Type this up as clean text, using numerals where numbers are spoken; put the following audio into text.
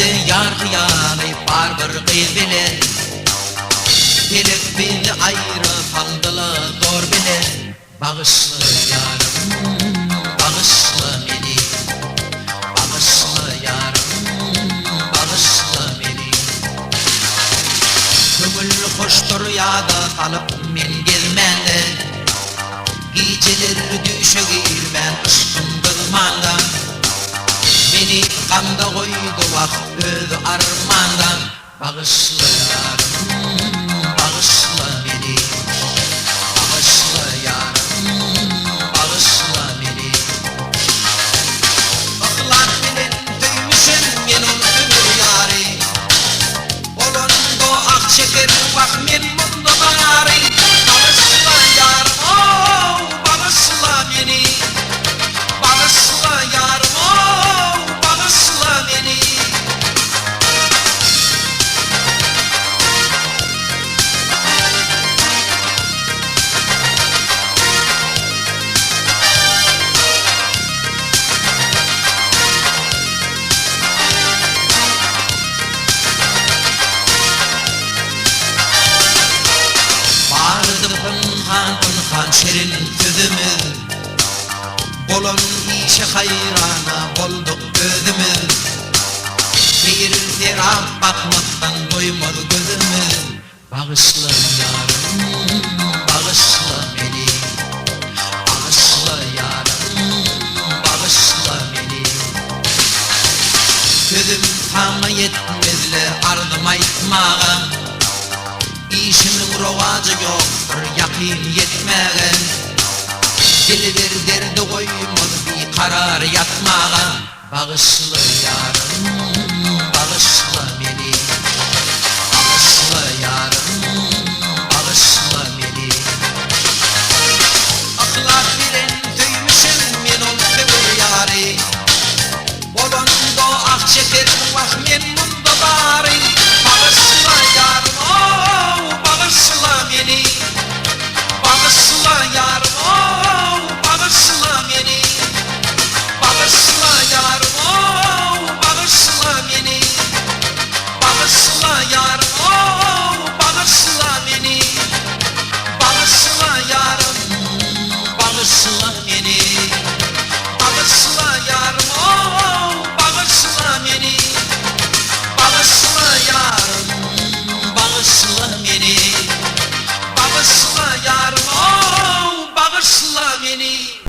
Gözümde yar hıyali bar bir kıyz bilen, gelip beni ayrı kaldılar zor bilen. Bağışla yarım, bağışla beni, bağışla yarım, bağışla beni. Kömül hoştur yada kalıp men gezmende, geceler düşe girmen ışkın kızmandan. Beni kanda koydu vakt öz armandan. Bağışla yarım, bağışla beni, bağışla yarım, bağışla beni. Aklan bilen töymüşüm men onu ömür yari, olondu ak şeker vak men munda bari. Bağışla yarım, oh, bağışla beni, bağışla yarım, oh, bağışla beni. Pınhan şerin tüzümüz, bolon işe hayrana bolduk gözümüz. Bir serap bakmaktan doymadı gözümüz. Bağışla yarım, bağışla beni, bağışla yarım, bağışla beni. Gözüm sana yetmezle ardım aytmağa, İşimin rovacı yoktur yakin yetmeğen. Dili derdi koymaz bir karar yatmağa. Bağışla yarım,